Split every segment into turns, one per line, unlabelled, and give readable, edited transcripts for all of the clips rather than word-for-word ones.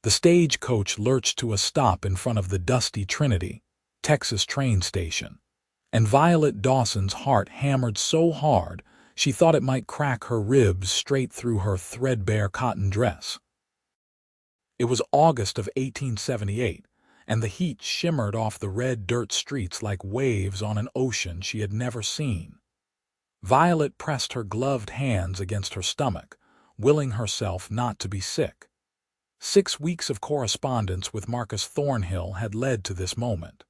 The stagecoach lurched to a stop in front of the dusty Trinity, Texas train station, and Violet Dawson's heart hammered so hard she thought it might crack her ribs straight through her threadbare cotton dress. It was August of 1878, and the heat shimmered off the red dirt streets like waves on an ocean she had never seen. Violet pressed her gloved hands against her stomach, willing herself not to be sick. 6 weeks of correspondence with Marcus Thornhill had led to this moment.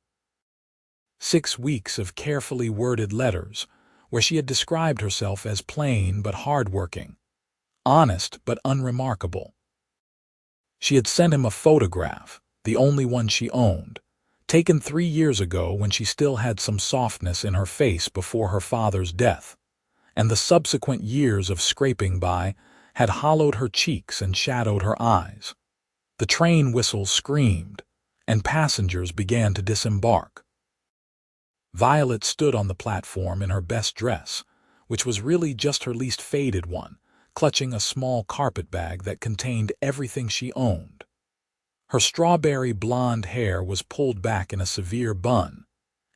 6 weeks of carefully worded letters, where she had described herself as plain but hardworking, honest but unremarkable. She had sent him a photograph, the only one she owned, taken 3 years ago when she still had some softness in her face before her father's death, and the subsequent years of scraping by had hollowed her cheeks and shadowed her eyes. The train whistle screamed, and passengers began to disembark. Violet stood on the platform in her best dress, which was really just her least faded one, clutching a small carpetbag that contained everything she owned. Her strawberry blonde hair was pulled back in a severe bun,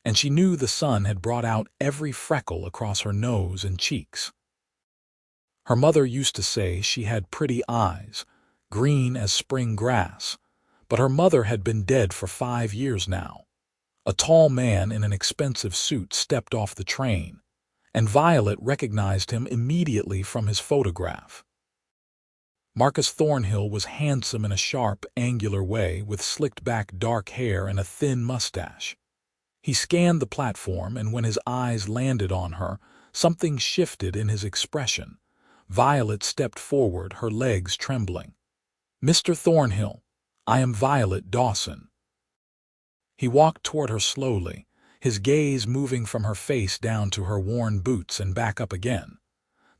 and she knew the sun had brought out every freckle across her nose and cheeks. Her mother used to say she had pretty eyes, green as spring grass, but her mother had been dead for 5 years now. A tall man in an expensive suit stepped off the train, and Violet recognized him immediately from his photograph. Marcus Thornhill was handsome in a sharp, angular way with slicked-back dark hair and a thin mustache. He scanned the platform, and when his eyes landed on her, something shifted in his expression. Violet stepped forward, her legs trembling. "Mr. Thornhill, I am Violet Dawson." He walked toward her slowly, his gaze moving from her face down to her worn boots and back up again.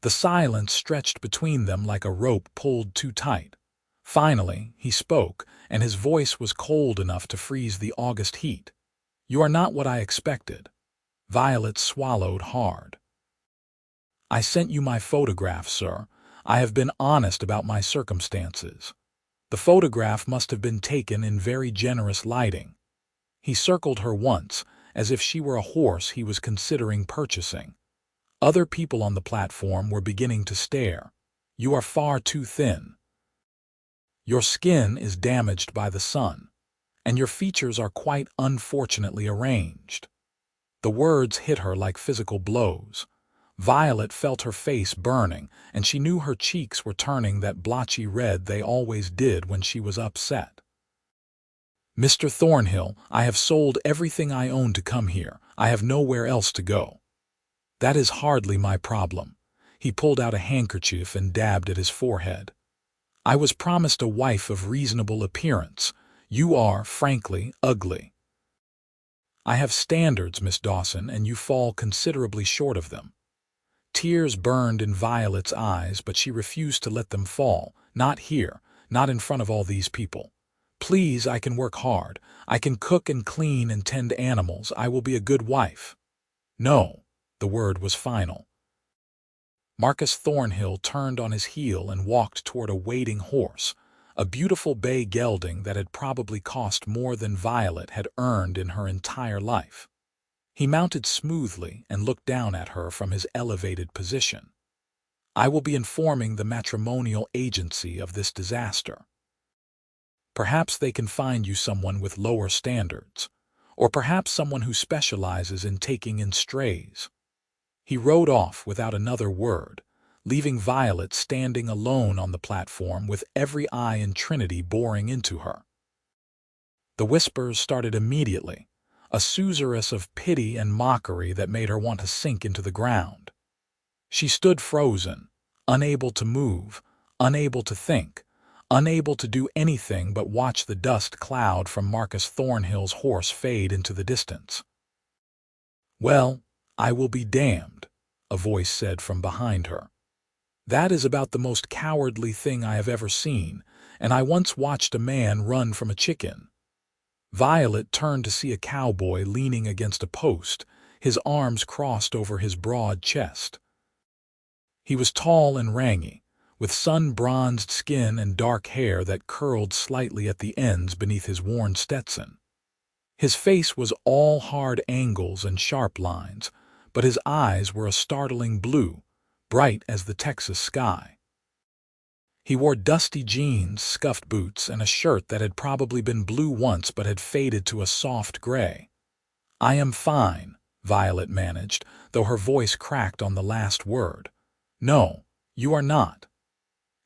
The silence stretched between them like a rope pulled too tight. Finally, he spoke, and his voice was cold enough to freeze the August heat. "You are not what I expected." Violet swallowed hard. "I sent you my photograph, sir. I have been honest about my circumstances. The photograph must have been taken in very generous lighting." He circled her once, as if she were a horse he was considering purchasing. Other people on the platform were beginning to stare. "You are far too thin. Your skin is damaged by the sun, and your features are quite unfortunately arranged." The words hit her like physical blows. Violet felt her face burning, and she knew her cheeks were turning that blotchy red they always did when she was upset. "Mr. Thornhill, I have sold everything I own to come here. I have nowhere else to go." "That is hardly my problem." He pulled out a handkerchief and dabbed at his forehead. "I was promised a wife of reasonable appearance. You are, frankly, ugly." "I have standards, Miss Dawson, and you fall considerably short of them." Tears burned in Violet's eyes, but she refused to let them fall. "Not here, not in front of all these people. Please, I can work hard. I can cook and clean and tend animals. I will be a good wife." "No." The word was final. Marcus Thornhill turned on his heel and walked toward a waiting horse, a beautiful bay gelding that had probably cost more than Violet had earned in her entire life. He mounted smoothly and looked down at her from his elevated position. "I will be informing the matrimonial agency of this disaster. Perhaps they can find you someone with lower standards, or perhaps someone who specializes in taking in strays." He rode off without another word, leaving Violet standing alone on the platform with every eye in Trinity boring into her. The whispers started immediately, a susurrus of pity and mockery that made her want to sink into the ground. She stood frozen, unable to move, unable to think, unable to do anything but watch the dust cloud from Marcus Thornhill's horse fade into the distance. "Well, I will be damned," a voice said from behind her. "That is about the most cowardly thing I have ever seen, and I once watched a man run from a chicken." Violet turned to see a cowboy leaning against a post, his arms crossed over his broad chest. He was tall and rangy, with sun-bronzed skin and dark hair that curled slightly at the ends beneath his worn Stetson. His face was all hard angles and sharp lines, but his eyes were a startling blue, bright as the Texas sky. He wore dusty jeans, scuffed boots, and a shirt that had probably been blue once but had faded to a soft gray. "I am fine," Violet managed, though her voice cracked on the last word. "No, you are not."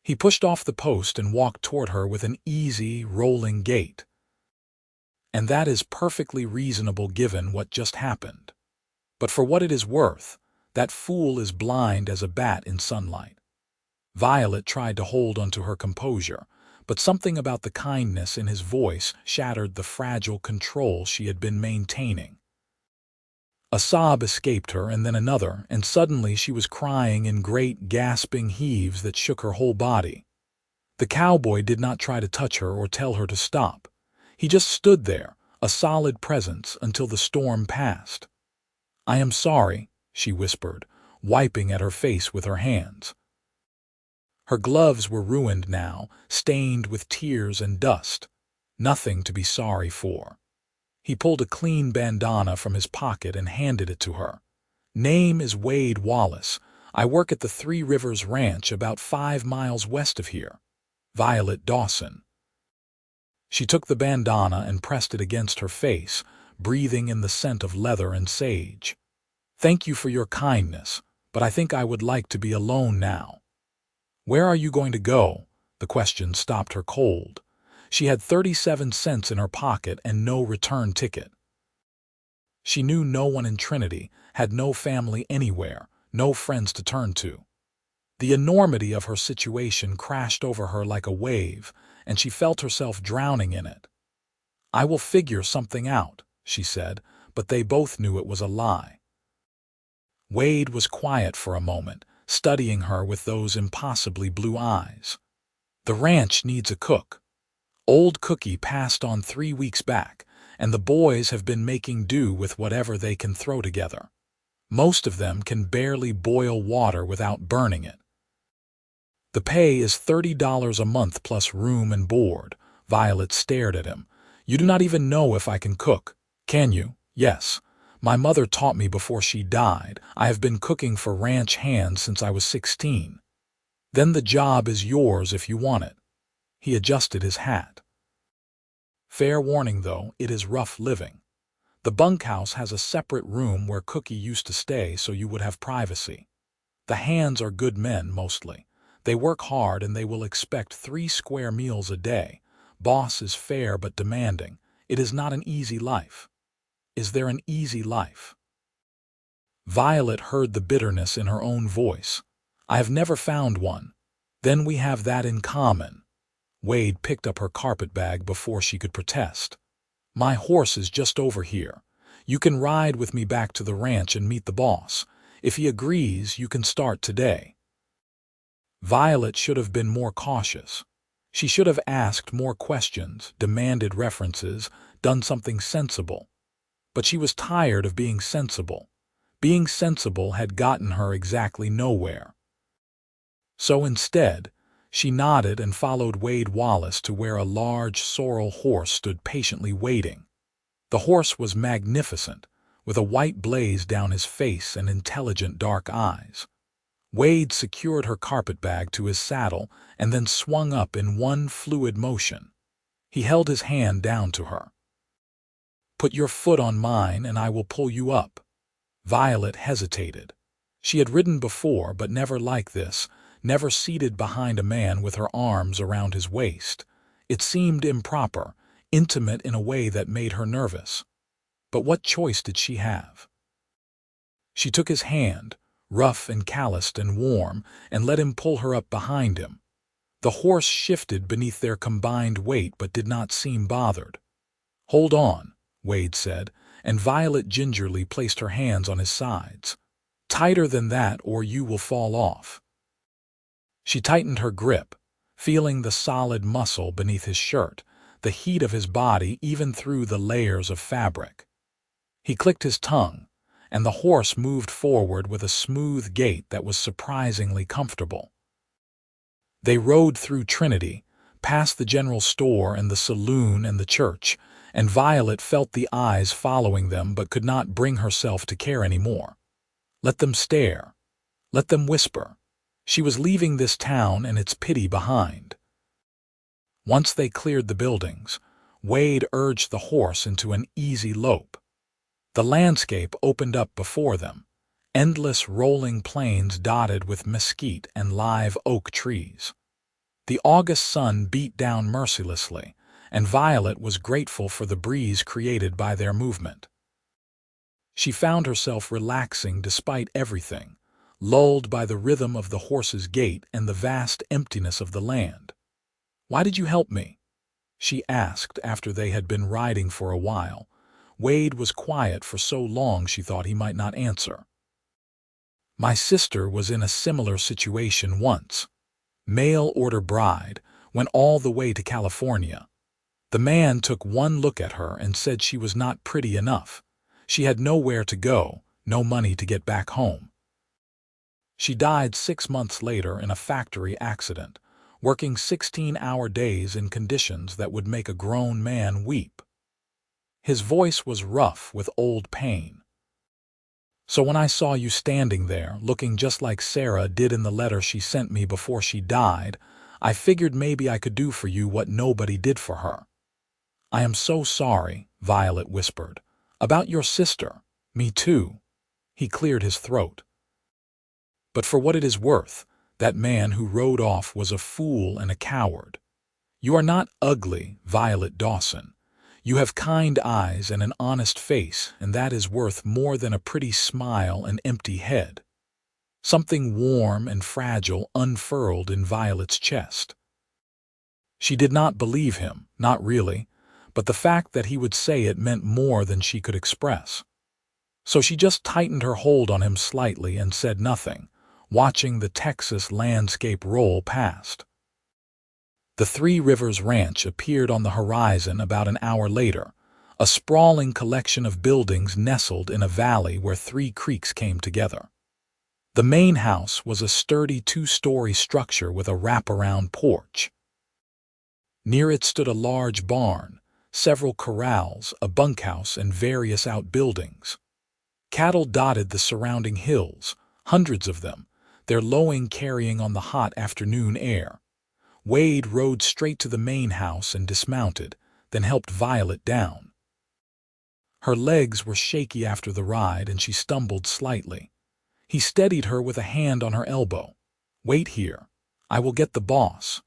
He pushed off the post and walked toward her with an easy, rolling gait. "And that is perfectly reasonable given what just happened. But for what it is worth, that fool is blind as a bat in sunlight." Violet tried to hold onto her composure, but something about the kindness in his voice shattered the fragile control she had been maintaining. A sob escaped her, and then another, and suddenly she was crying in great gasping heaves that shook her whole body. The cowboy did not try to touch her or tell her to stop. He just stood there, a solid presence, until the storm passed. "I am sorry," she whispered, wiping at her face with her hands. Her gloves were ruined now, stained with tears and dust. Nothing to be sorry for. He pulled a clean bandana from his pocket and handed it to her. "Name is Wade Wallace. I work at the Three Rivers Ranch about 5 miles west of here. Violet Dawson." She took the bandana and pressed it against her face, breathing in the scent of leather and sage. "Thank you for your kindness, but I think I would like to be alone now." "Where are you going to go?" The question stopped her cold. She had 37 cents in her pocket and no return ticket. She knew no one in Trinity, had no family anywhere, no friends to turn to. The enormity of her situation crashed over her like a wave, and she felt herself drowning in it. "I will figure something out," she said, but they both knew it was a lie. Wade was quiet for a moment, studying her with those impossibly blue eyes. "The ranch needs a cook. Old Cookie passed on 3 weeks back, and the boys have been making do with whatever they can throw together. Most of them can barely boil water without burning it. The pay is $30 a month plus room and board." Violet stared at him. "You do not even know if I can cook, can you?" "Yes. My mother taught me before she died. I have been cooking for ranch hands since I was 16. "Then the job is yours if you want it." He adjusted his hat. "Fair warning, though, it is rough living. The bunkhouse has a separate room where Cookie used to stay so you would have privacy. The hands are good men, mostly. They work hard and they will expect 3 square meals a day. Boss is fair but demanding. It is not an easy life." "Is there an easy life?" Violet heard the bitterness in her own voice. "I have never found one." "Then we have that in common." Wade picked up her carpetbag before she could protest. "My horse is just over here. You can ride with me back to the ranch and meet the boss. If he agrees, you can start today." Violet should have been more cautious. She should have asked more questions, demanded references, done something sensible. But she was tired of being sensible. Being sensible had gotten her exactly nowhere. So instead, she nodded and followed Wade Wallace to where a large sorrel horse stood patiently waiting. The horse was magnificent, with a white blaze down his face and intelligent dark eyes. Wade secured her carpetbag to his saddle and then swung up in one fluid motion. He held his hand down to her. "Put your foot on mine and I will pull you up." Violet hesitated. She had ridden before, but never like this, never seated behind a man with her arms around his waist. It seemed improper, intimate in a way that made her nervous. But what choice did she have? She took his hand, rough and calloused and warm, and let him pull her up behind him. The horse shifted beneath their combined weight but did not seem bothered. "Hold on," Wade said, and Violet gingerly placed her hands on his sides. "Tighter than that or you will fall off." She tightened her grip, feeling the solid muscle beneath his shirt, the heat of his body even through the layers of fabric. He clicked his tongue, and the horse moved forward with a smooth gait that was surprisingly comfortable. They rode through Trinity, past the general store and the saloon and the church, and Violet felt the eyes following them but could not bring herself to care any more. Let them stare. Let them whisper. She was leaving this town and its pity behind. Once they cleared the buildings, Wade urged the horse into an easy lope. The landscape opened up before them, endless rolling plains dotted with mesquite and live oak trees. The August sun beat down mercilessly, and Violet was grateful for the breeze created by their movement. She found herself relaxing despite everything, lulled by the rhythm of the horse's gait and the vast emptiness of the land. "Why did you help me?" she asked after they had been riding for a while. Wade was quiet for so long she thought he might not answer. "My sister was in a similar situation once. Mail-order bride, went all the way to California. The man took one look at her and said she was not pretty enough. She had nowhere to go, no money to get back home. She died 6 months later in a factory accident, working 16-hour days in conditions that would make a grown man weep." His voice was rough with old pain. "So when I saw you standing there, looking just like Sarah did in the letter she sent me before she died, I figured maybe I could do for you what nobody did for her." "I am so sorry," Violet whispered. "About your sister. Me too." He cleared his throat. "But for what it is worth, that man who rode off was a fool and a coward. You are not ugly, Violet Dawson. You have kind eyes and an honest face, and that is worth more than a pretty smile and empty head." Something warm and fragile unfurled in Violet's chest. She did not believe him, not really, but the fact that he would say it meant more than she could express. So she just tightened her hold on him slightly and said nothing, watching the Texas landscape roll past. The Three Rivers Ranch appeared on the horizon about an hour later, a sprawling collection of buildings nestled in a valley where 3 creeks came together. The main house was a sturdy 2-story structure with a wraparound porch. Near it stood a large barn, several corrals, a bunkhouse, and various outbuildings. Cattle dotted the surrounding hills, hundreds of them, their lowing carrying on the hot afternoon air. Wade rode straight to the main house and dismounted, then helped Violet down. Her legs were shaky after the ride and she stumbled slightly. He steadied her with a hand on her elbow. "Wait here. I will get the boss."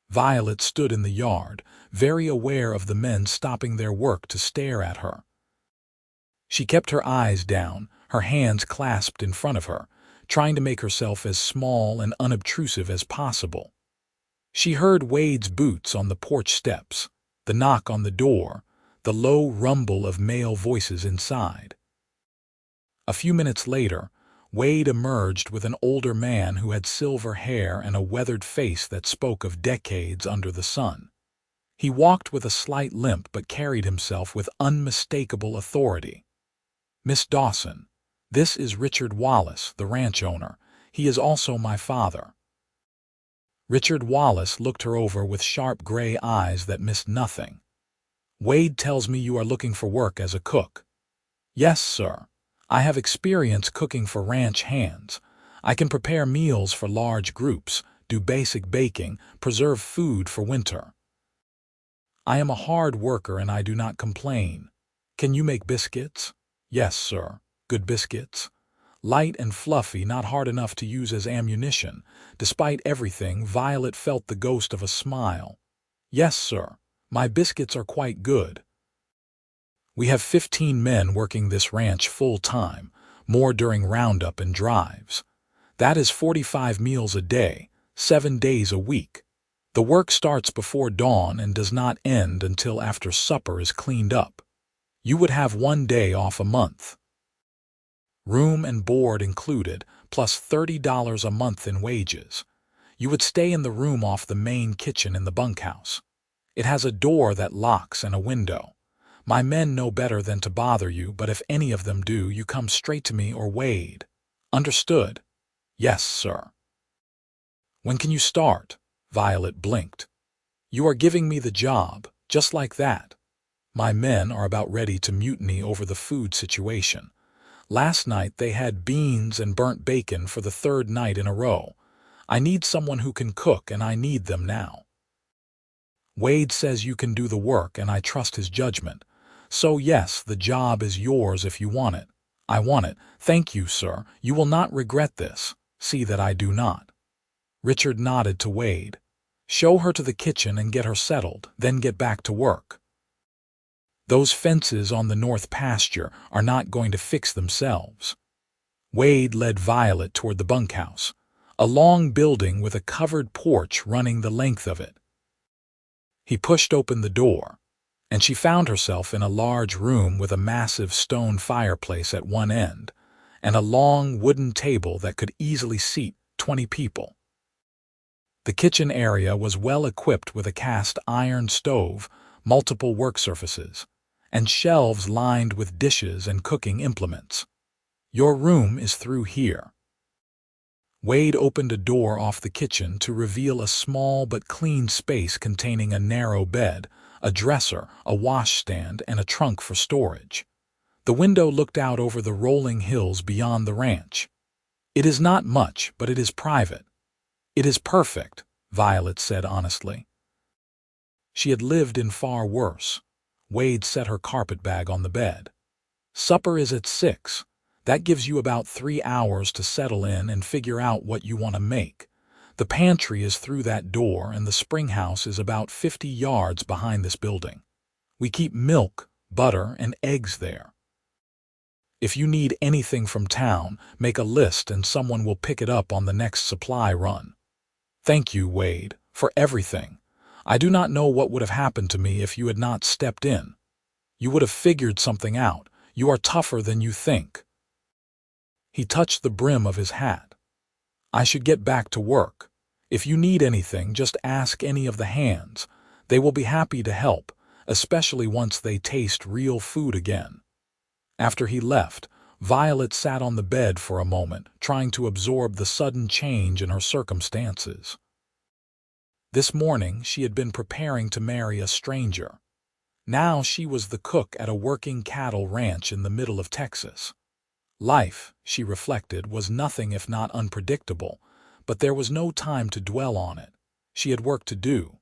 Violet stood in the yard, very aware of the men stopping their work to stare at her. She kept her eyes down, her hands clasped in front of her, trying to make herself as small and unobtrusive as possible. She heard Wade's boots on the porch steps, the knock on the door, the low rumble of male voices inside. A few minutes later, Wade emerged with an older man who had silver hair and a weathered face that spoke of decades under the sun. He walked with a slight limp but carried himself with unmistakable authority. "Miss Dawson, this is Richard Wallace, the ranch owner. He is also my father." Richard Wallace looked her over with sharp gray eyes that missed nothing. "Wade tells me you are looking for work as a cook." "Yes, sir. I have experience cooking for ranch hands. I can prepare meals for large groups, do basic baking, preserve food for winter. I am a hard worker and I do not complain. Can you make biscuits?" "Yes, sir. Good biscuits. Light and fluffy, not hard enough to use as ammunition." Despite everything, Violet felt the ghost of a smile. "Yes, sir. My biscuits are quite good. We have 15 men working this ranch full-time, more during roundup and drives. That is 45 meals a day, 7 days a week. The work starts before dawn and does not end until after supper is cleaned up. You would have 1 day off a month. Room and board included, plus $30 a month in wages. You would stay in the room off the main kitchen in the bunkhouse. It has a door that locks and a window. My men know better than to bother you, but if any of them do, you come straight to me or Wade. Understood?" "Yes, sir." "When can you start?" Violet blinked. "You are giving me the job, just like that. My men are about ready to mutiny over the food situation. Last night they had beans and burnt bacon for the third night in a row. I need someone who can cook, and I need them now. Wade says you can do the work, and I trust his judgment. So yes, the job is yours if you want it. I want it. Thank you, sir. You will not regret this. See that I do not." Richard nodded to Wade. "Show her to the kitchen and get her settled, then get back to work. Those fences on the north pasture are not going to fix themselves." Wade led Violet toward the bunkhouse, a long building with a covered porch running the length of it. He pushed open the door, and she found herself in a large room with a massive stone fireplace at one end and a long wooden table that could easily seat 20 people. The kitchen area was well equipped with a cast iron stove, multiple work surfaces, and shelves lined with dishes and cooking implements. "Your room is through here." Wade opened a door off the kitchen to reveal a small but clean space containing a narrow bed, a dresser, a washstand, and a trunk for storage. The window looked out over the rolling hills beyond the ranch. "It is not much, but it is private." "It is perfect," Violet said honestly. She had lived in far worse. Wade set her carpetbag on the bed. "Supper is at 6. That gives you about 3 hours to settle in and figure out what you want to make. The pantry is through that door, and the spring house is about 50 yards behind this building. We keep milk, butter, and eggs there. If you need anything from town, make a list and someone will pick it up on the next supply run." "Thank you, Wade, for everything. I do not know what would have happened to me if you had not stepped in. You would have figured something out. You are tougher than you think." He touched the brim of his hat. "I should get back to work. If you need anything, just ask any of the hands. They will be happy to help, especially once they taste real food again." After he left, Violet sat on the bed for a moment, trying to absorb the sudden change in her circumstances. This morning she had been preparing to marry a stranger. Now she was the cook at a working cattle ranch in the middle of Texas. Life, she reflected, was nothing if not unpredictable, but there was no time to dwell on it. She had work to do.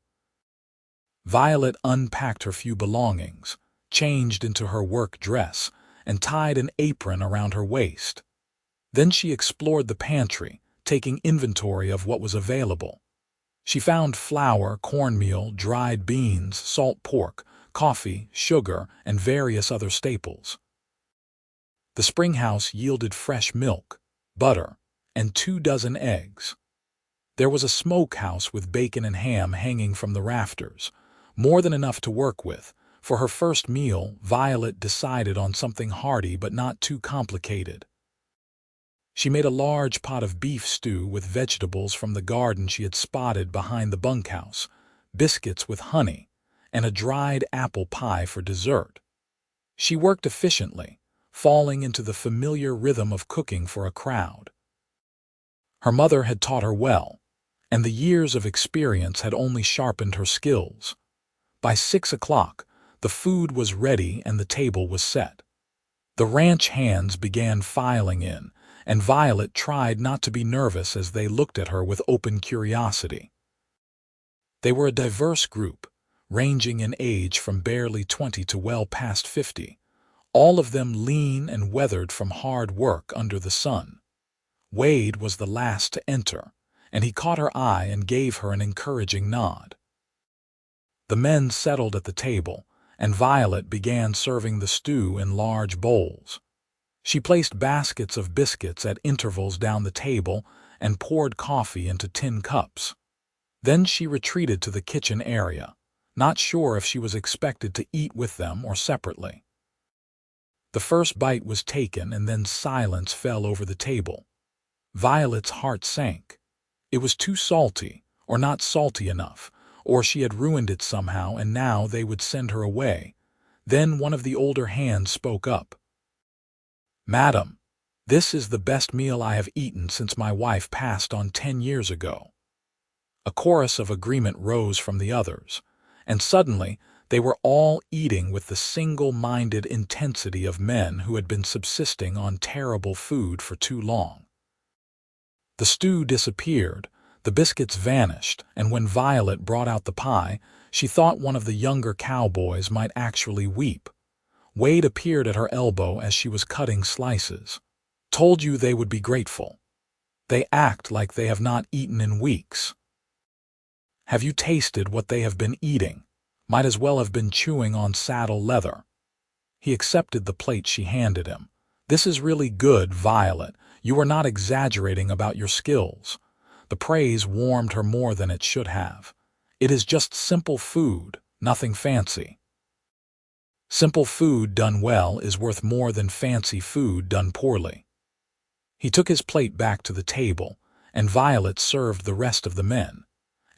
Violet unpacked her few belongings, changed into her work dress, and tied an apron around her waist. Then she explored the pantry, taking inventory of what was available. She found flour, cornmeal, dried beans, salt pork, coffee, sugar, and various other staples. The spring house yielded fresh milk, butter, and 24 eggs. There was a smokehouse with bacon and ham hanging from the rafters, more than enough to work with. For her first meal, Violet decided on something hearty but not too complicated. She made a large pot of beef stew with vegetables from the garden she had spotted behind the bunkhouse, biscuits with honey, and a dried apple pie for dessert. She worked efficiently, falling into the familiar rhythm of cooking for a crowd. Her mother had taught her well, and the years of experience had only sharpened her skills. By 6 o'clock, the food was ready and the table was set. The ranch hands began filing in, and Violet tried not to be nervous as they looked at her with open curiosity. They were a diverse group, ranging in age from barely 20 to well past 50, all of them lean and weathered from hard work under the sun. Wade was the last to enter, and he caught her eye and gave her an encouraging nod. The men settled at the table, and Violet began serving the stew in large bowls. She placed baskets of biscuits at intervals down the table and poured coffee into tin cups. Then she retreated to the kitchen area, not sure if she was expected to eat with them or separately. The first bite was taken, and then silence fell over the table. Violet's heart sank. It was too salty, or not salty enough, or she had ruined it somehow and now they would send her away. Then one of the older hands spoke up. "Madam, this is the best meal I have eaten since my wife passed on 10 years ago." A chorus of agreement rose from the others, and suddenly they were all eating with the single-minded intensity of men who had been subsisting on terrible food for too long. The stew disappeared, the biscuits vanished, and when Violet brought out the pie, she thought one of the younger cowboys might actually weep. Wade appeared at her elbow as she was cutting slices. "Told you they would be grateful. They act like they have not eaten in weeks. Have you tasted what they have been eating? Might as well have been chewing on saddle leather." He accepted the plate she handed him. "This is really good, Violet. You are not exaggerating about your skills." The praise warmed her more than it should have. "It is just simple food, nothing fancy." Simple food done well is worth more than fancy food done poorly. He took his plate back to the table, and Violet served the rest of the men.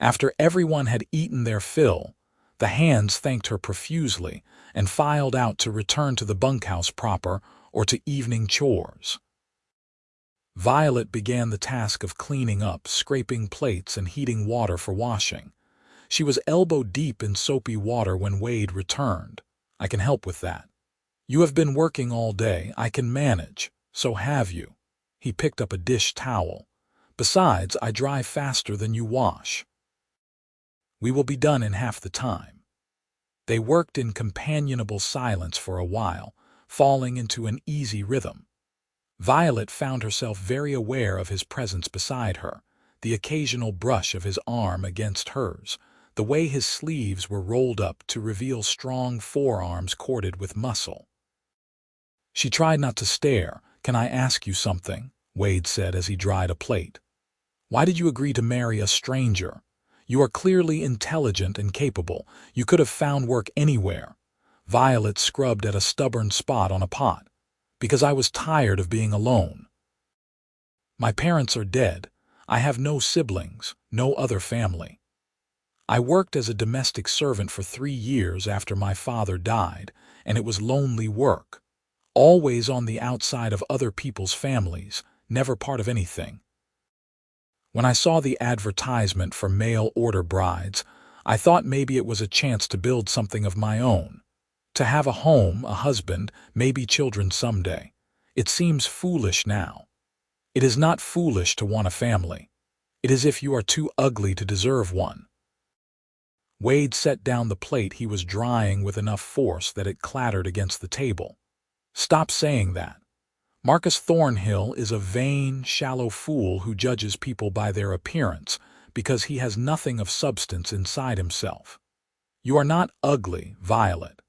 After everyone had eaten their fill, the hands thanked her profusely and filed out to return to the bunkhouse proper or to evening chores. Violet began the task of cleaning up, scraping plates, and heating water for washing. She was elbow-deep in soapy water when Wade returned. "I can help with that. You have been working all day. I can manage. So have you." He picked up a dish towel. "Besides, I dry faster than you wash. We will be done in half the time." They worked in companionable silence for a while, falling into an easy rhythm. Violet found herself very aware of his presence beside her, the occasional brush of his arm against hers, the way his sleeves were rolled up to reveal strong forearms corded with muscle. She tried not to stare. "Can I ask you something?" Wade said as he dried a plate. "Why did you agree to marry a stranger? You are clearly intelligent and capable. You could have found work anywhere." Violet scrubbed at a stubborn spot on a pot. "Because I was tired of being alone. My parents are dead. I have no siblings, no other family. I worked as a domestic servant for 3 years after my father died, and it was lonely work. Always on the outside of other people's families, never part of anything. When I saw the advertisement for mail-order brides, I thought maybe it was a chance to build something of my own. To have a home, a husband, maybe children someday. It seems foolish now. It is not foolish to want a family. It is if you are too ugly to deserve one." Wade set down the plate he was drying with enough force that it clattered against the table. "Stop saying that. Marcus Thornhill is a vain, shallow fool who judges people by their appearance because he has nothing of substance inside himself. You are not ugly, Violet.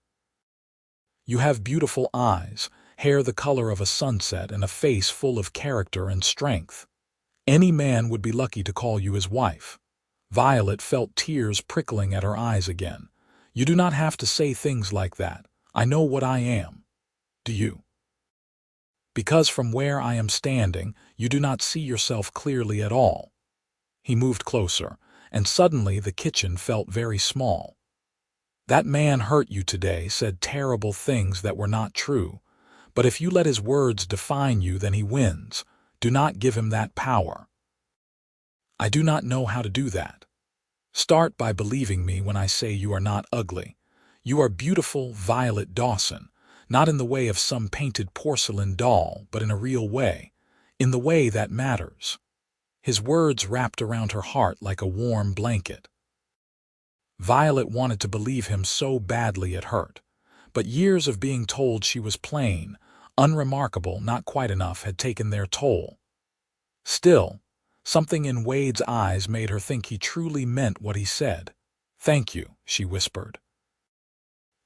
You have beautiful eyes, hair the color of a sunset, and a face full of character and strength. Any man would be lucky to call you his wife." Violet felt tears prickling at her eyes again. "You do not have to say things like that. I know what I am. Do you? Because from where I am standing, you do not see yourself clearly at all." He moved closer, and suddenly the kitchen felt very small. "That man hurt you today, said terrible things that were not true. But if you let his words define you, then he wins. Do not give him that power." "I do not know how to do that." "Start by believing me when I say you are not ugly. You are beautiful, Violet Dawson. Not in the way of some painted porcelain doll, but in a real way, in the way that matters." His words wrapped around her heart like a warm blanket. Violet wanted to believe him so badly it hurt, but years of being told she was plain, unremarkable, not quite enough had taken their toll. Still, something in Wade's eyes made her think he truly meant what he said. "Thank you," she whispered.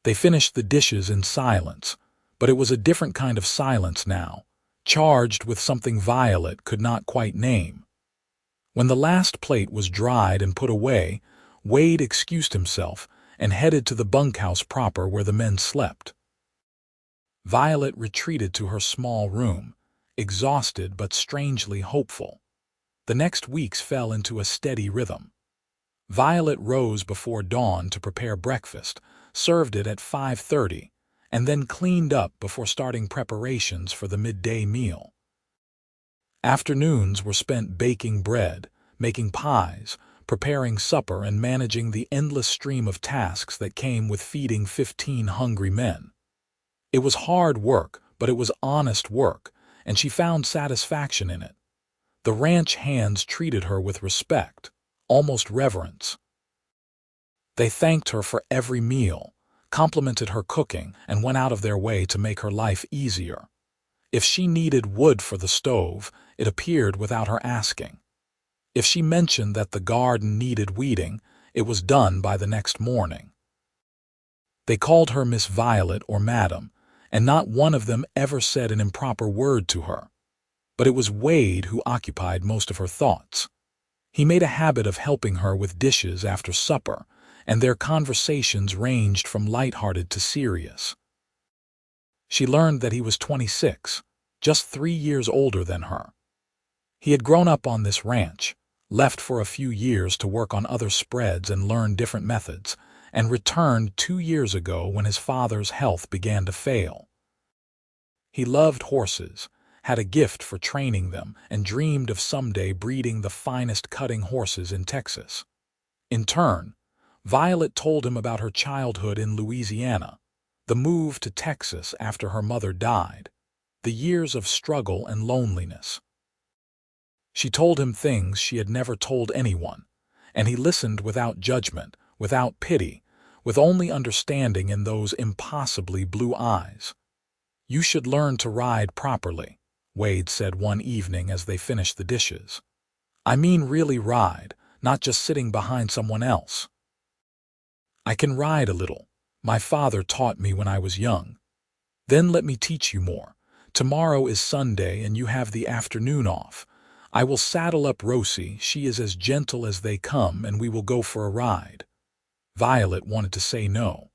They finished the dishes in silence, but it was a different kind of silence now, charged with something Violet could not quite name. When the last plate was dried and put away, Wade excused himself and headed to the bunkhouse proper where the men slept. Violet retreated to her small room, exhausted but strangely hopeful. The next weeks fell into a steady rhythm. Violet rose before dawn to prepare breakfast, served it at 5:30, and then cleaned up before starting preparations for the midday meal. Afternoons were spent baking bread, making pies, preparing supper and managing the endless stream of tasks that came with feeding 15 hungry men. It was hard work, but it was honest work, and she found satisfaction in it. The ranch hands treated her with respect, almost reverence. They thanked her for every meal, complimented her cooking, and went out of their way to make her life easier. If she needed wood for the stove, it appeared without her asking. If she mentioned that the garden needed weeding, it was done by the next morning. They called her Miss Violet or Madam, and not one of them ever said an improper word to her. But it was Wade who occupied most of her thoughts. He made a habit of helping her with dishes after supper, and their conversations ranged from light-hearted to serious. She learned that he was 26, just 3 years older than her. He had grown up on this ranch, left for a few years to work on other spreads and learn different methods, and returned 2 years ago when his father's health began to fail. He loved horses, had a gift for training them, and dreamed of someday breeding the finest cutting horses in Texas. In turn, Violet told him about her childhood in Louisiana, the move to Texas after her mother died, the years of struggle and loneliness. She told him things she had never told anyone, and he listened without judgment, without pity, with only understanding in those impossibly blue eyes. "You should learn to ride properly," Wade said one evening as they finished the dishes. "I mean really ride, not just sitting behind someone else." "I can ride a little. My father taught me when I was young." "Then let me teach you more. Tomorrow is Sunday and you have the afternoon off. I will saddle up Rosie, she is as gentle as they come, and we will go for a ride." Violet wanted to say no.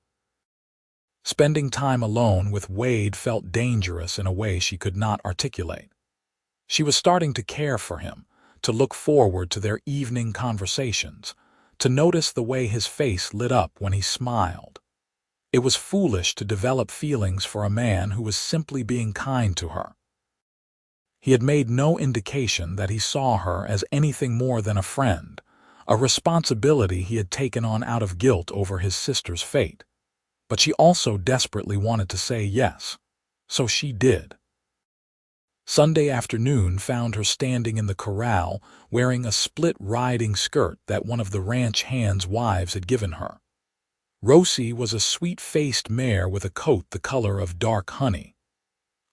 Spending time alone with Wade felt dangerous in a way she could not articulate. She was starting to care for him, to look forward to their evening conversations, to notice the way his face lit up when he smiled. It was foolish to develop feelings for a man who was simply being kind to her. He had made no indication that he saw her as anything more than a friend, a responsibility he had taken on out of guilt over his sister's fate. But she also desperately wanted to say yes, so she did. Sunday afternoon found her standing in the corral wearing a split riding skirt that one of the ranch hands' wives had given her. Rosie was a sweet-faced mare with a coat the color of dark honey.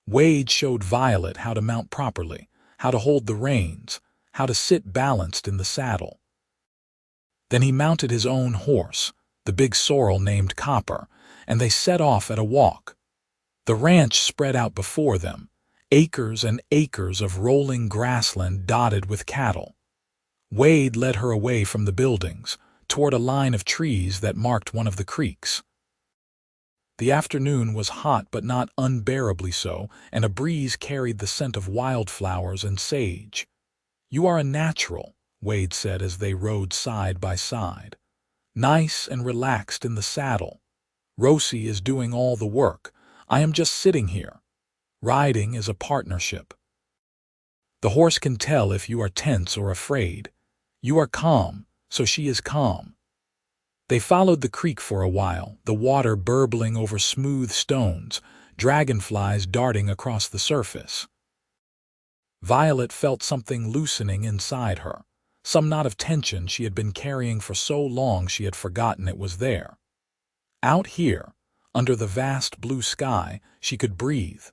Wade showed Violet how to mount properly, how to hold the reins, how to sit balanced in the saddle. Then he mounted his own horse, the big sorrel named Copper, and they set off at a walk. The ranch spread out before them, acres and acres of rolling grassland dotted with cattle. Wade led her away from the buildings, toward a line of trees that marked one of the creeks. The afternoon was hot but not unbearably so, and a breeze carried the scent of wildflowers and sage. "You are a natural," Wade said as they rode side by side. "Nice and relaxed in the saddle. Rosie is doing all the work. I am just sitting here. Riding is a partnership. The horse can tell if you are tense or afraid. You are calm, so she is calm." They followed the creek for a while, the water burbling over smooth stones, dragonflies darting across the surface. Violet felt something loosening inside her, some knot of tension she had been carrying for so long she had forgotten it was there. Out here, under the vast blue sky, she could breathe.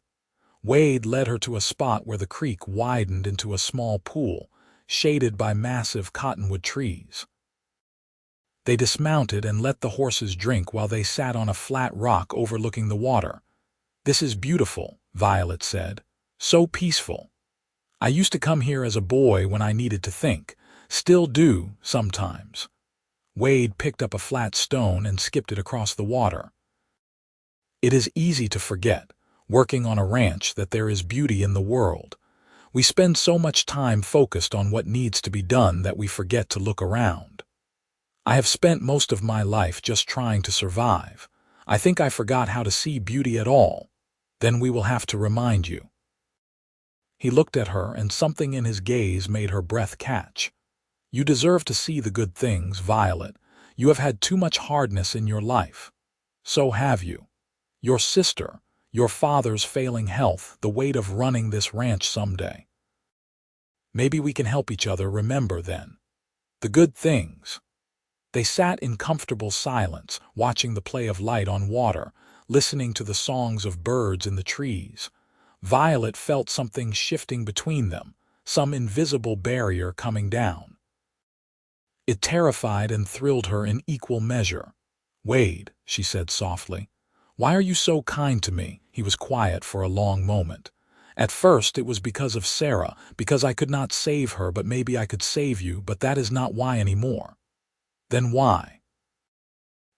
Wade led her to a spot where the creek widened into a small pool, shaded by massive cottonwood trees. They dismounted and let the horses drink while they sat on a flat rock overlooking the water. "This is beautiful," Violet said. "So peaceful. I used to come here as a boy when I needed to think. Still do, sometimes." Wade picked up a flat stone and skipped it across the water. "It is easy to forget, working on a ranch, that there is beauty in the world. We spend so much time focused on what needs to be done that we forget to look around. I have spent most of my life just trying to survive. I think I forgot how to see beauty at all. Then we will have to remind you." He looked at her, and something in his gaze made her breath catch. You deserve to see the good things, Violet. You have had too much hardness in your life. So have you. Your sister, your father's failing health, the weight of running this ranch someday. Maybe we can help each other remember then. The good things. They sat in comfortable silence, watching the play of light on water, listening to the songs of birds in the trees. Violet felt something shifting between them, some invisible barrier coming down. It terrified and thrilled her in equal measure. "Wade," she said softly, "why are you so kind to me?" He was quiet for a long moment. "At first it was because of Sarah, because I could not save her, but maybe I could save you, but that is not why anymore." "Then why?"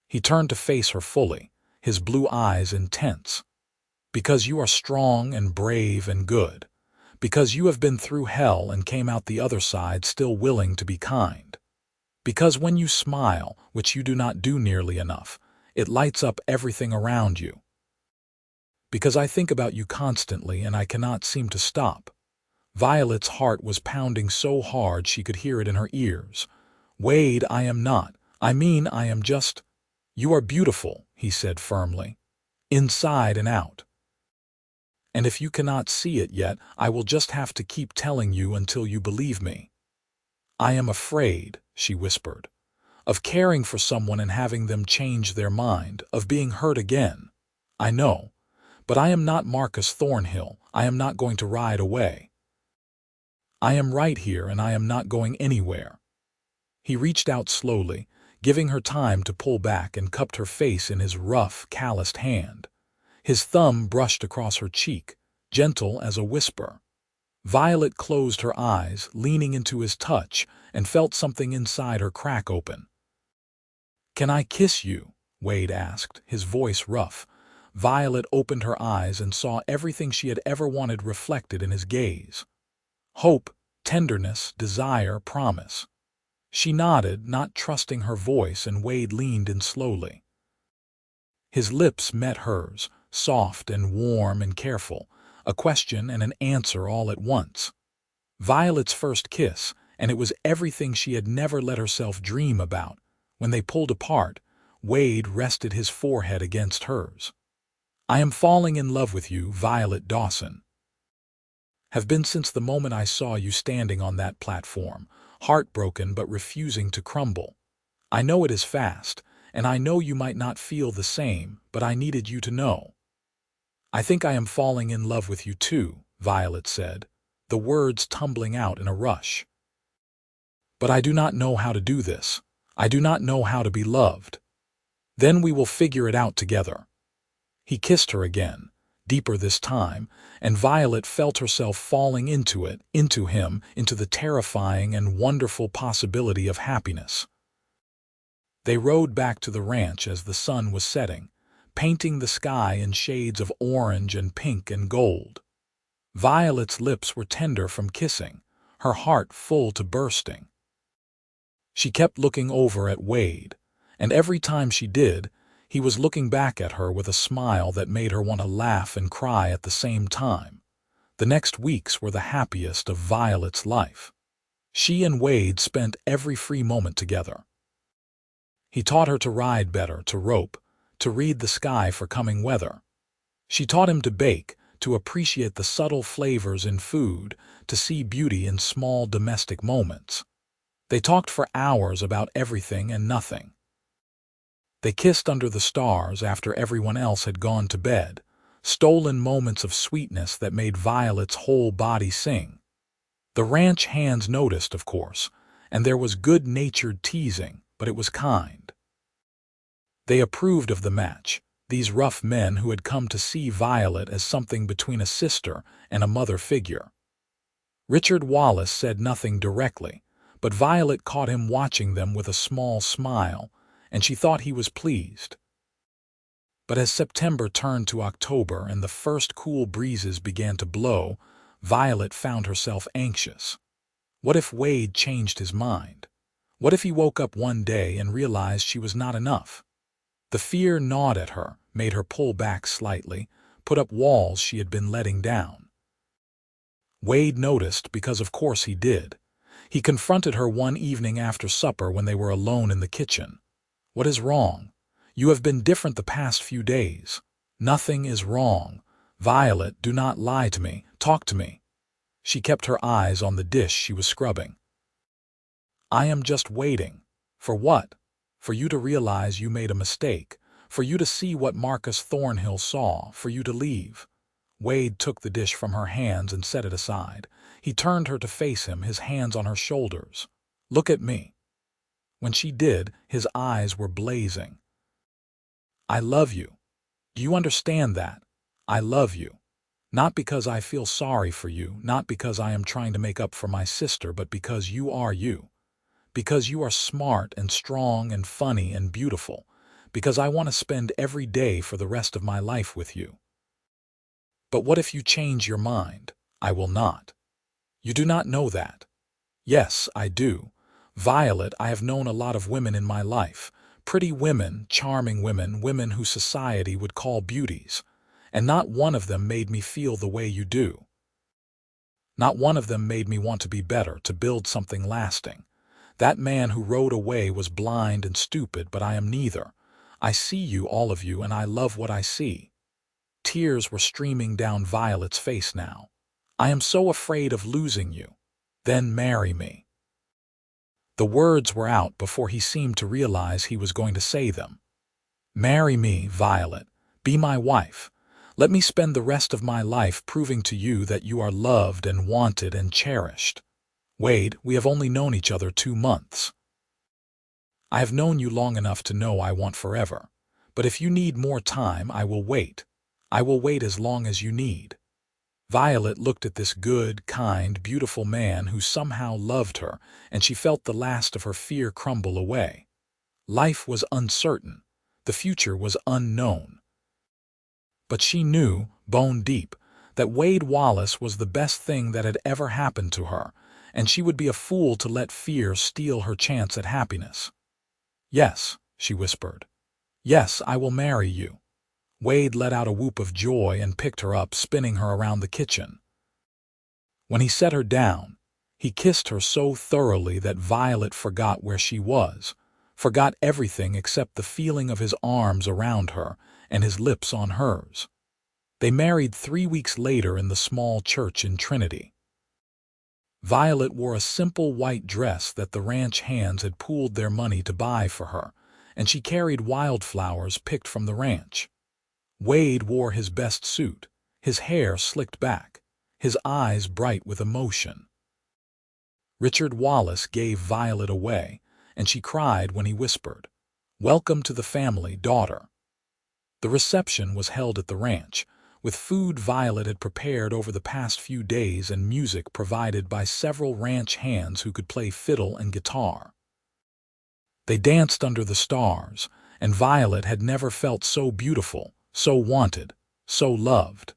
He turned to face her fully, his blue eyes intense. "Because you are strong and brave and good. Because you have been through hell and came out the other side still willing to be kind. Because when you smile, which you do not do nearly enough, it lights up everything around you. Because I think about you constantly and I cannot seem to stop." Violet's heart was pounding so hard she could hear it in her ears. "Wade, I am not. I mean, I am just—" "You are beautiful," he said firmly, "inside and out. And if you cannot see it yet, I will just have to keep telling you until you believe me." "I am afraid," she whispered, "of caring for someone and having them change their mind, of being hurt again. I know. But I am not Marcus Thornhill. I am not going to ride away. I am right here and I am not going anywhere." He reached out slowly, giving her time to pull back, and cupped her face in his rough, calloused hand. His thumb brushed across her cheek, gentle as a whisper. Violet closed her eyes, leaning into his touch, and felt something inside her crack open. "Can I kiss you?" Wade asked, his voice rough. Violet opened her eyes and saw everything she had ever wanted reflected in his gaze. Hope, tenderness, desire, promise. She nodded, not trusting her voice, and Wade leaned in slowly. His lips met hers, soft and warm and careful, a question and an answer all at once. Violet's first kiss, and it was everything she had never let herself dream about. When they pulled apart, Wade rested his forehead against hers. "I am falling in love with you, Violet Dawson. Have been since the moment I saw you standing on that platform, heartbroken but refusing to crumble. I know it is fast, and I know you might not feel the same, but I needed you to know." "I think I am falling in love with you too," Violet said, the words tumbling out in a rush. "But I do not know how to do this. I do not know how to be loved. Then we will figure it out together." He kissed her again, deeper this time, and Violet felt herself falling into it, into him, into the terrifying and wonderful possibility of happiness. They rode back to the ranch as the sun was setting, painting the sky in shades of orange and pink and gold. Violet's lips were tender from kissing, her heart full to bursting. She kept looking over at Wade, and every time she did, he was looking back at her with a smile that made her want to laugh and cry at the same time. The next weeks were the happiest of Violet's life. She and Wade spent every free moment together. He taught her to ride better, to rope, to read the sky for coming weather. She taught him to bake, to appreciate the subtle flavors in food, to see beauty in small domestic moments. They talked for hours about everything and nothing. They kissed under the stars after everyone else had gone to bed, stolen moments of sweetness that made Violet's whole body sing. The ranch hands noticed, of course, and there was good-natured teasing, but it was kind. They approved of the match, these rough men who had come to see Violet as something between a sister and a mother figure. Richard Wallace said nothing directly, but Violet caught him watching them with a small smile, and she thought he was pleased. But as September turned to October and the first cool breezes began to blow, Violet found herself anxious. What if Wade changed his mind? What if he woke up one day and realized she was not enough? The fear gnawed at her, made her pull back slightly, put up walls she had been letting down. Wade noticed because of course he did. He confronted her one evening after supper when they were alone in the kitchen. "What is wrong? You have been different the past few days." "Nothing is wrong. Violet, do not lie to me. Talk to me." She kept her eyes on the dish she was scrubbing. "I am just waiting." "For what?" "For you to realize you made a mistake. For you to see what Marcus Thornhill saw. For you to leave." Wade took the dish from her hands and set it aside. He turned her to face him, his hands on her shoulders. "Look at me." When she did, his eyes were blazing. "I love you. Do you understand that? I love you. Not because I feel sorry for you, not because I am trying to make up for my sister, but because you are you. Because you are smart and strong and funny and beautiful. Because I want to spend every day for the rest of my life with you." "But what if you change your mind?" "I will not." "You do not know that." "Yes, I do. Violet, I have known a lot of women in my life. Pretty women, charming women, women who society would call beauties. And not one of them made me feel the way you do. Not one of them made me want to be better, to build something lasting. That man who rode away was blind and stupid, but I am neither. I see you, all of you, and I love what I see." Tears were streaming down Violet's face now. "I am so afraid of losing you. Then marry me." The words were out before he seemed to realize he was going to say them. "Marry me, Violet. Be my wife. Let me spend the rest of my life proving to you that you are loved and wanted and cherished. Wade, we have only known each other 2 months. I have known you long enough to know I want forever. But if you need more time, I will wait. I will wait as long as you need." Violet looked at this good, kind, beautiful man who somehow loved her, and she felt the last of her fear crumble away. Life was uncertain. The future was unknown. But she knew, bone deep, that Wade Wallace was the best thing that had ever happened to her, and she would be a fool to let fear steal her chance at happiness. "Yes," she whispered. "Yes, I will marry you." Wade let out a whoop of joy and picked her up, spinning her around the kitchen. When he set her down, he kissed her so thoroughly that Violet forgot where she was, forgot everything except the feeling of his arms around her and his lips on hers. They married 3 weeks later in the small church in Trinity. Violet wore a simple white dress that the ranch hands had pooled their money to buy for her, and she carried wildflowers picked from the ranch. Wade wore his best suit, his hair slicked back, his eyes bright with emotion. Richard Wallace gave Violet away, and she cried when he whispered, "Welcome to the family, daughter." The reception was held at the ranch, with food Violet had prepared over the past few days and music provided by several ranch hands who could play fiddle and guitar. They danced under the stars, and Violet had never felt so beautiful, so wanted, so loved.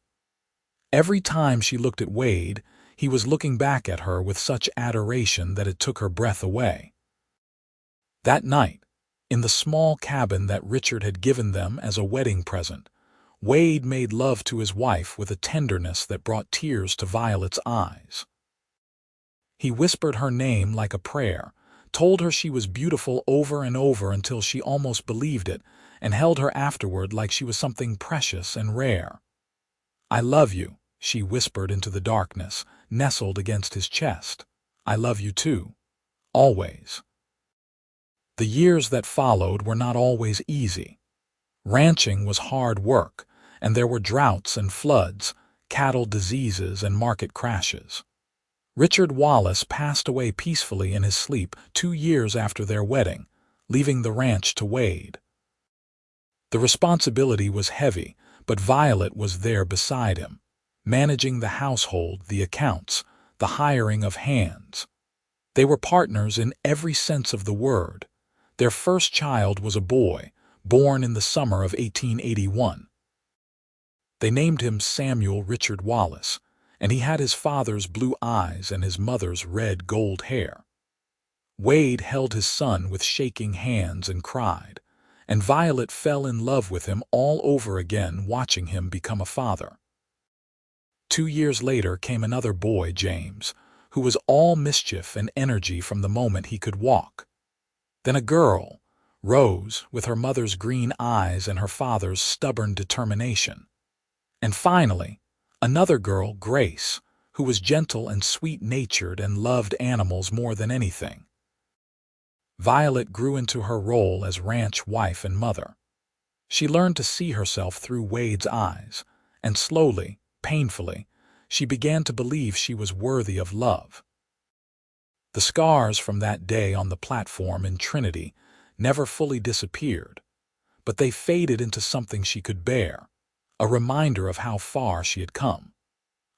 Every time she looked at Wade, he was looking back at her with such adoration that it took her breath away. That night, in the small cabin that Richard had given them as a wedding present, Wade made love to his wife with a tenderness that brought tears to Violet's eyes. He whispered her name like a prayer, told her she was beautiful over and over until she almost believed it, and held her afterward like she was something precious and rare. "I love you," she whispered into the darkness, nestled against his chest. "I love you too. Always." The years that followed were not always easy. Ranching was hard work, and there were droughts and floods, cattle diseases and market crashes. Richard Wallace passed away peacefully in his sleep 2 years after their wedding, leaving the ranch to Wade. The responsibility was heavy, but Violet was there beside him, managing the household, the accounts, the hiring of hands. They were partners in every sense of the word. Their first child was a boy, born in the summer of 1881. They named him Samuel Richard Wallace, and he had his father's blue eyes and his mother's red gold hair. Wade held his son with shaking hands and cried, and Violet fell in love with him all over again, watching him become a father. 2 years later came another boy, James, who was all mischief and energy from the moment he could walk. Then a girl, Rose, with her mother's green eyes and her father's stubborn determination. And finally, another girl, Grace, who was gentle and sweet-natured and loved animals more than anything. Violet grew into her role as ranch wife and mother. She learned to see herself through Wade's eyes, and slowly, painfully, she began to believe she was worthy of love. The scars from that day on the platform in Trinity never fully disappeared, but they faded into something she could bear, a reminder of how far she had come.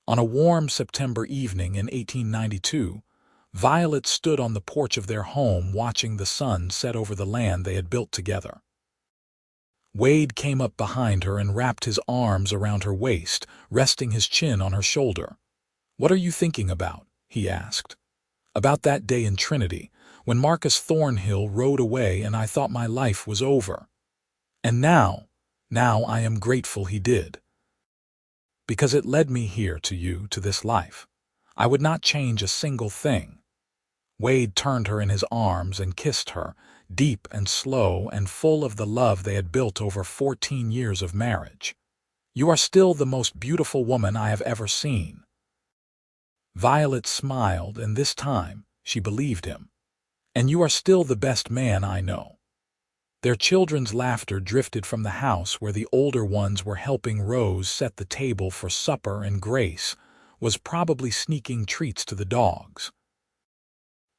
On a warm September evening in 1892, Violet stood on the porch of their home watching the sun set over the land they had built together. Wade came up behind her and wrapped his arms around her waist, resting his chin on her shoulder. "What are you thinking about?" he asked. "About that day in Trinity, when Marcus Thornhill rode away and I thought my life was over. And now I am grateful he did. Because it led me here to you, to this life. I would not change a single thing." Wade turned her in his arms and kissed her, deep and slow and full of the love they had built over 14 years of marriage. "You are still the most beautiful woman I have ever seen." Violet smiled, and this time she believed him. "And you are still the best man I know." Their children's laughter drifted from the house where the older ones were helping Rose set the table for supper and Grace was probably sneaking treats to the dogs.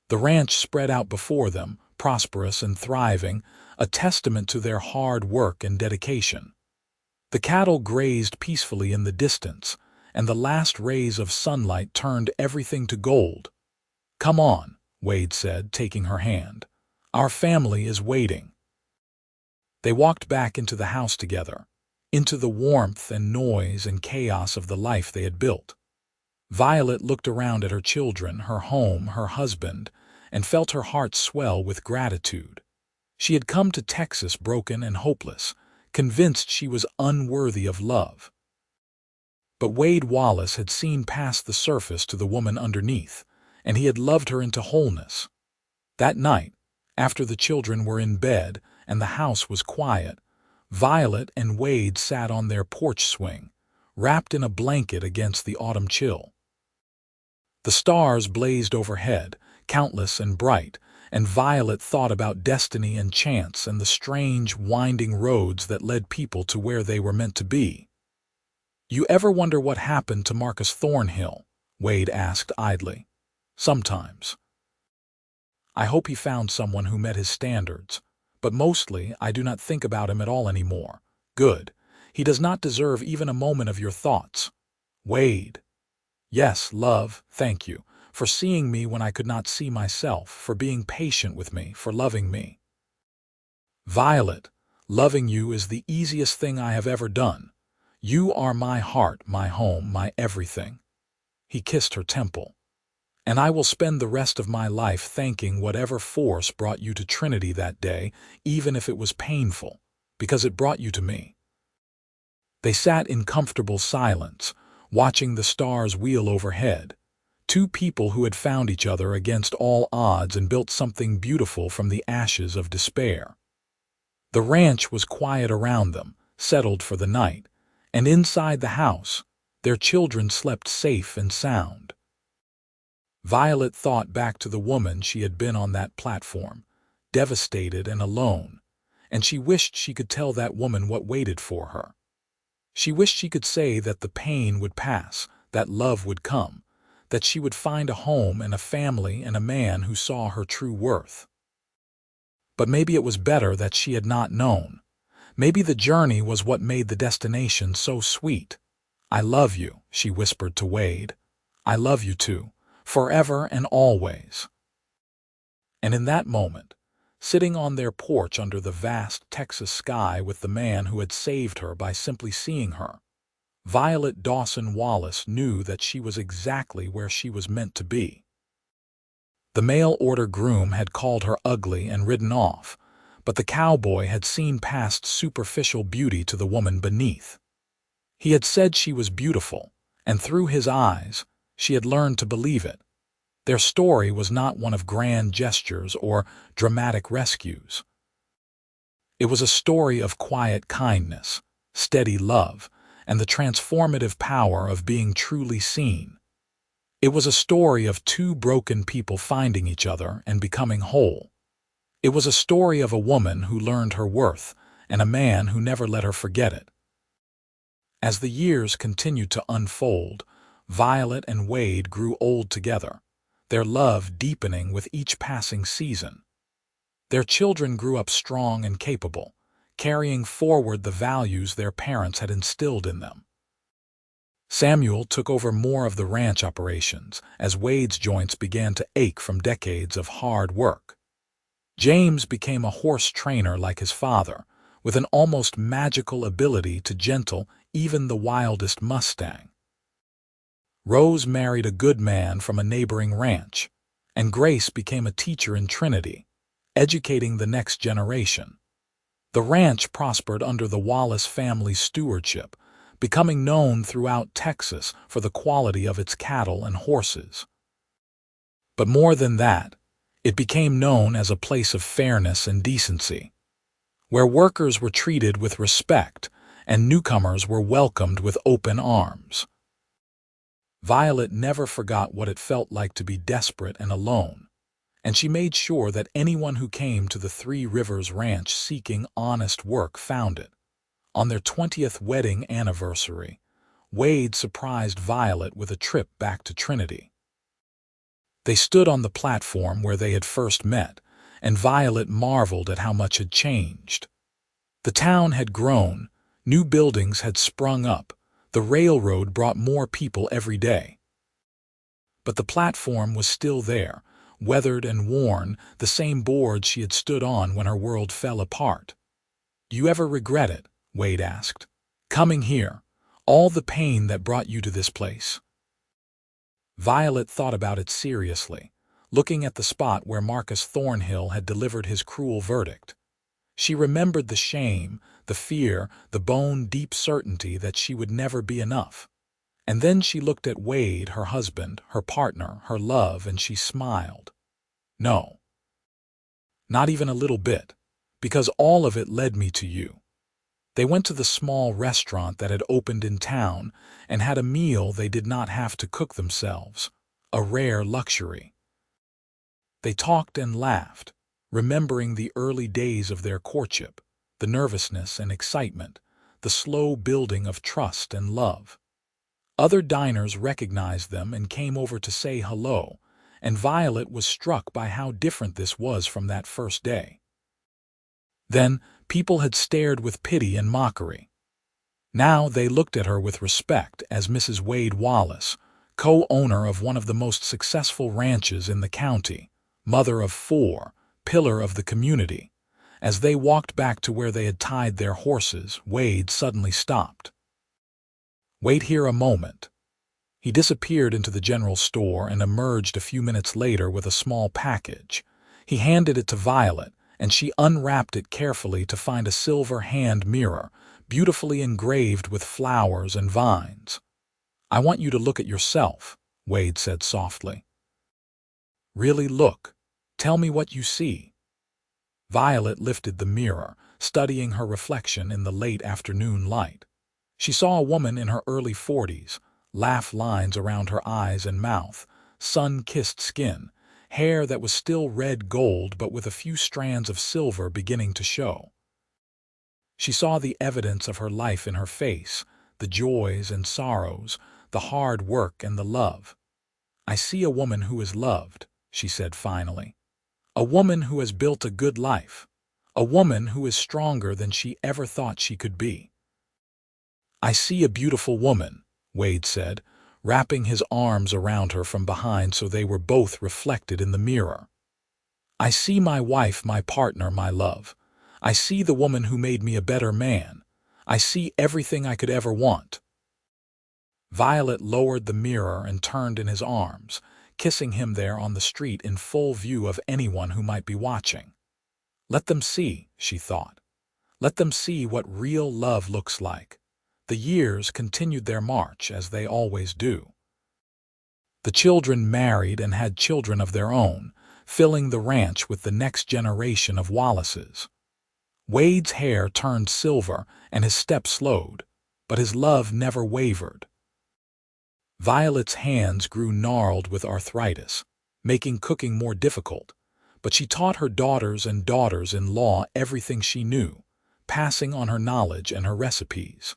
The ranch spread out before them, prosperous and thriving, a testament to their hard work and dedication. The cattle grazed peacefully in the distance, and the last rays of sunlight turned everything to gold. "Come on," Wade said, taking her hand. "Our family is waiting." They walked back into the house together, into the warmth and noise and chaos of the life they had built. Violet looked around at her children, her home, her husband, and felt her heart swell with gratitude. She had come to Texas broken and hopeless, convinced she was unworthy of love. But Wade Wallace had seen past the surface to the woman underneath, and he had loved her into wholeness. That night, after the children were in bed and the house was quiet, Violet and Wade sat on their porch swing, wrapped in a blanket against the autumn chill. The stars blazed overhead, countless and bright, and Violet thought about destiny and chance and the strange, winding roads that led people to where they were meant to be. "You ever wonder what happened to Marcus Thornhill?" Wade asked idly. "Sometimes. I hope he found someone who met his standards, but mostly I do not think about him at all anymore. Good. He does not deserve even a moment of your thoughts." "Wade." "Yes, love, thank you, for seeing me when I could not see myself, for being patient with me, for loving me." "Violet, loving you is the easiest thing I have ever done. You are my heart, my home, my everything." He kissed her temple. "And I will spend the rest of my life thanking whatever force brought you to Trinity that day, even if it was painful, because it brought you to me." They sat in comfortable silence, watching the stars wheel overhead. Two people who had found each other against all odds and built something beautiful from the ashes of despair. The ranch was quiet around them, settled for the night, and inside the house, their children slept safe and sound. Violet thought back to the woman she had been on that platform, devastated and alone, and she wished she could tell that woman what waited for her. She wished she could say that the pain would pass, that love would come, that she would find a home and a family and a man who saw her true worth. But maybe it was better that she had not known. Maybe the journey was what made the destination so sweet. "I love you," she whispered to Wade. "I love you too, forever and always." And in that moment, sitting on their porch under the vast Texas sky with the man who had saved her by simply seeing her, Violet Dawson Wallace knew that she was exactly where she was meant to be. The mail-order groom had called her ugly and ridden off, but the cowboy had seen past superficial beauty to the woman beneath. He had said she was beautiful, and through his eyes, she had learned to believe it. Their story was not one of grand gestures or dramatic rescues. It was a story of quiet kindness, steady love, and the transformative power of being truly seen. It was a story of two broken people finding each other and becoming whole. It was a story of a woman who learned her worth and a man who never let her forget it. As the years continued to unfold, Violet and Wade grew old together, their love deepening with each passing season. Their children grew up strong and capable, carrying forward the values their parents had instilled in them. Samuel took over more of the ranch operations as Wade's joints began to ache from decades of hard work. James became a horse trainer like his father, with an almost magical ability to gentle even the wildest Mustang. Rose married a good man from a neighboring ranch, and Grace became a teacher in Trinity, educating the next generation. The ranch prospered under the Wallace family's stewardship, becoming known throughout Texas for the quality of its cattle and horses. But more than that, it became known as a place of fairness and decency, where workers were treated with respect and newcomers were welcomed with open arms. Violet never forgot what it felt like to be desperate and alone, and she made sure that anyone who came to the Three Rivers Ranch seeking honest work found it. On their 20th wedding anniversary, Wade surprised Violet with a trip back to Trinity. They stood on the platform where they had first met, and Violet marveled at how much had changed. The town had grown, new buildings had sprung up, the railroad brought more people every day. But the platform was still there, weathered and worn, the same boards she had stood on when her world fell apart. "Do you ever regret it?" Wade asked. "Coming here, all the pain that brought you to this place?" Violet thought about it seriously, looking at the spot where Marcus Thornhill had delivered his cruel verdict. She remembered the shame, the fear, the bone-deep certainty that she would never be enough. And then she looked at Wade, her husband, her partner, her love, and she smiled. "No. Not even a little bit, because all of it led me to you." They went to the small restaurant that had opened in town and had a meal they did not have to cook themselves, a rare luxury. They talked and laughed, remembering the early days of their courtship, the nervousness and excitement, the slow building of trust and love. Other diners recognized them and came over to say hello, and Violet was struck by how different this was from that first day. Then people had stared with pity and mockery. Now they looked at her with respect as Mrs. Wade Wallace, co-owner of one of the most successful ranches in the county, mother of 4, pillar of the community. As they walked back to where they had tied their horses, Wade suddenly stopped. "Wait here a moment." He disappeared into the general store and emerged a few minutes later with a small package. He handed it to Violet, and she unwrapped it carefully to find a silver hand mirror, beautifully engraved with flowers and vines. "I want you to look at yourself," Wade said softly. "Really look. Tell me what you see." Violet lifted the mirror, studying her reflection in the late afternoon light. She saw a woman in her early 40s, laugh lines around her eyes and mouth, sun-kissed skin, hair that was still red gold but with a few strands of silver beginning to show. She saw the evidence of her life in her face, the joys and sorrows, the hard work and the love. "I see a woman who is loved," she said finally. "A woman who has built a good life. A woman who is stronger than she ever thought she could be." "I see a beautiful woman," Wade said, wrapping his arms around her from behind so they were both reflected in the mirror. "I see my wife, my partner, my love. I see the woman who made me a better man. I see everything I could ever want." Violet lowered the mirror and turned in his arms, kissing him there on the street in full view of anyone who might be watching. Let them see, she thought. Let them see what real love looks like. The years continued their march, as they always do. The children married and had children of their own, filling the ranch with the next generation of Wallaces. Wade's hair turned silver and his step slowed, but his love never wavered. Violet's hands grew gnarled with arthritis, making cooking more difficult, but she taught her daughters and daughters-in-law everything she knew, passing on her knowledge and her recipes.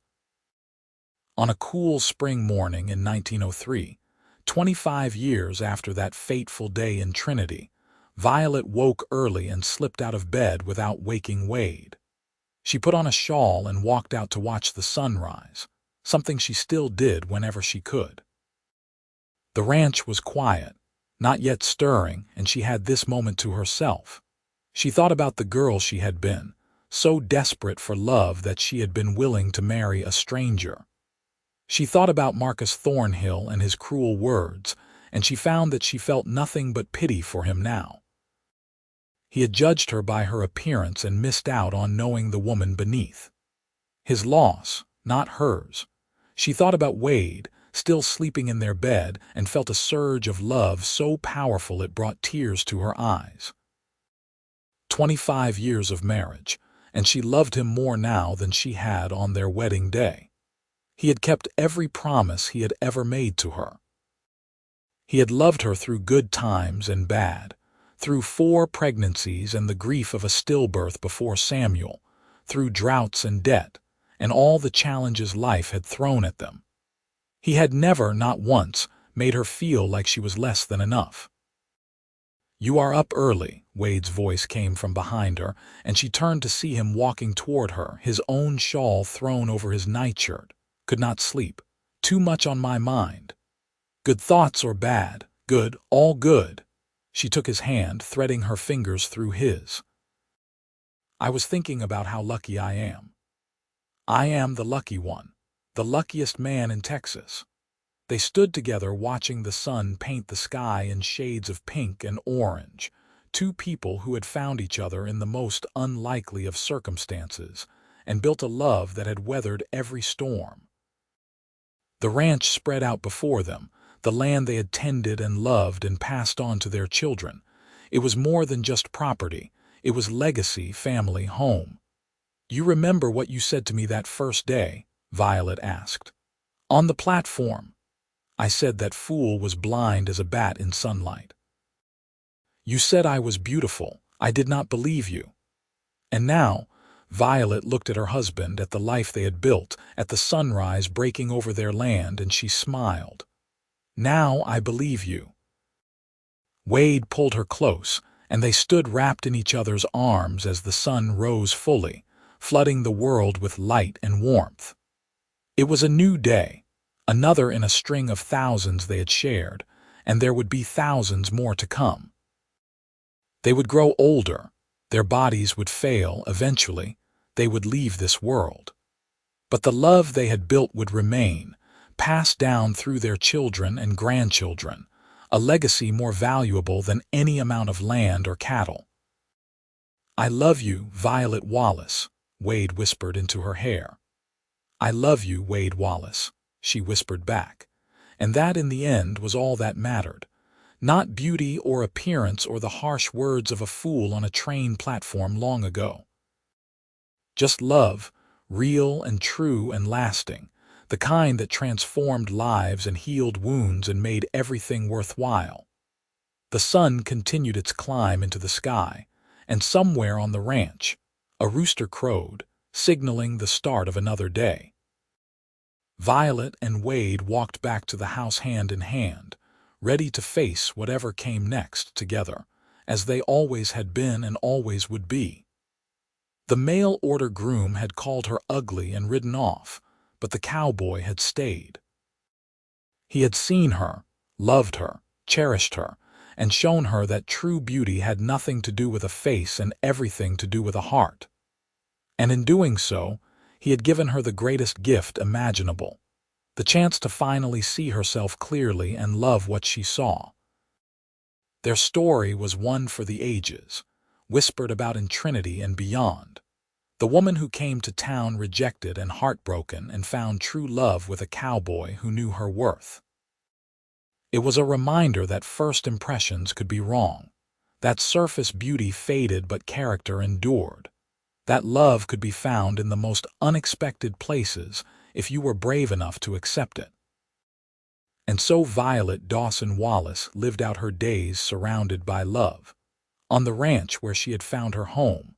On a cool spring morning in 1903, 25 years after that fateful day in Trinity, Violet woke early and slipped out of bed without waking Wade. She put on a shawl and walked out to watch the sunrise, something she still did whenever she could. The ranch was quiet, not yet stirring, and she had this moment to herself. She thought about the girl she had been, so desperate for love that she had been willing to marry a stranger. She thought about Marcus Thornhill and his cruel words, and she found that she felt nothing but pity for him now. He had judged her by her appearance and missed out on knowing the woman beneath. His loss, not hers. She thought about Wade, still sleeping in their bed, and felt a surge of love so powerful it brought tears to her eyes. 25 years of marriage, and she loved him more now than she had on their wedding day. He had kept every promise he had ever made to her. He had loved her through good times and bad, through 4 pregnancies and the grief of a stillbirth before Samuel, through droughts and debt, and all the challenges life had thrown at them. He had never, not once, made her feel like she was less than enough. "You are up early," Wade's voice came from behind her, and she turned to see him walking toward her, his own shawl thrown over his nightshirt. "Could not sleep. Too much on my mind." "Good thoughts or bad?" "Good, all good." She took his hand, threading her fingers through his. "I was thinking about how lucky I am. I am the lucky one, the luckiest man in Texas." They stood together watching the sun paint the sky in shades of pink and orange, 2 people who had found each other in the most unlikely of circumstances and built a love that had weathered every storm. The ranch spread out before them, the land they had tended and loved and passed on to their children. It was more than just property. It was legacy, family, home. "You remember what you said to me that first day?" Violet asked. "On the platform." "I said that fool was blind as a bat in sunlight." "You said I was beautiful. I did not believe you." And now, Violet looked at her husband, at the life they had built, at the sunrise breaking over their land, and she smiled. "Now I believe you." Wade pulled her close, and they stood wrapped in each other's arms as the sun rose fully, flooding the world with light and warmth. It was a new day, another in a string of thousands they had shared, and there would be thousands more to come. They would grow older, their bodies would fail eventually, they would leave this world. But the love they had built would remain, passed down through their children and grandchildren, a legacy more valuable than any amount of land or cattle. "I love you, Violet Wallace," Wade whispered into her hair. "I love you, Wade Wallace," she whispered back, and that in the end was all that mattered. Not beauty or appearance or the harsh words of a fool on a train platform long ago. Just love, real and true and lasting, the kind that transformed lives and healed wounds and made everything worthwhile. The sun continued its climb into the sky, and somewhere on the ranch, a rooster crowed, signaling the start of another day. Violet and Wade walked back to the house hand in hand, ready to face whatever came next together, as they always had been and always would be. The mail-order groom had called her ugly and ridden off, but the cowboy had stayed. He had seen her, loved her, cherished her, and shown her that true beauty had nothing to do with a face and everything to do with a heart. And in doing so, he had given her the greatest gift imaginable, the chance to finally see herself clearly and love what she saw. Their story was one for the ages, whispered about in Trinity and beyond. The woman who came to town rejected and heartbroken and found true love with a cowboy who knew her worth. It was a reminder that first impressions could be wrong, that surface beauty faded but character endured, that love could be found in the most unexpected places if you were brave enough to accept it. And so Violet Dawson Wallace lived out her days surrounded by love, on the ranch where she had found her home,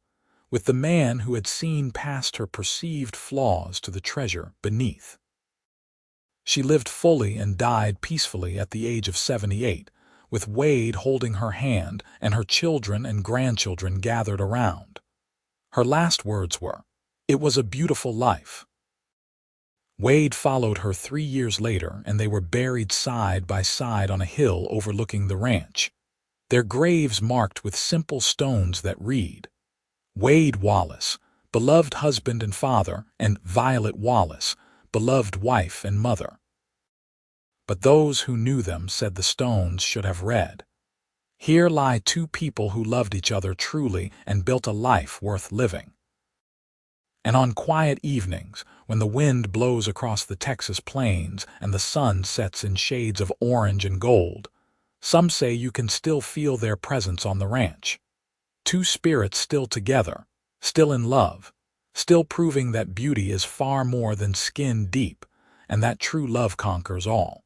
with the man who had seen past her perceived flaws to the treasure beneath. She lived fully and died peacefully at the age of 78, with Wade holding her hand and her children and grandchildren gathered around. Her last words were, "It was a beautiful life." Wade followed her 3 years later, and they were buried side by side on a hill overlooking the ranch, their graves marked with simple stones that read, Wade Wallace, beloved husband and father, and Violet Wallace, beloved wife and mother. But those who knew them said the stones should have read, Here lie two people who loved each other truly and built a life worth living. And on quiet evenings, when the wind blows across the Texas plains and the sun sets in shades of orange and gold, some say you can still feel their presence on the ranch. Two spirits still together, still in love, still proving that beauty is far more than skin deep, and that true love conquers all.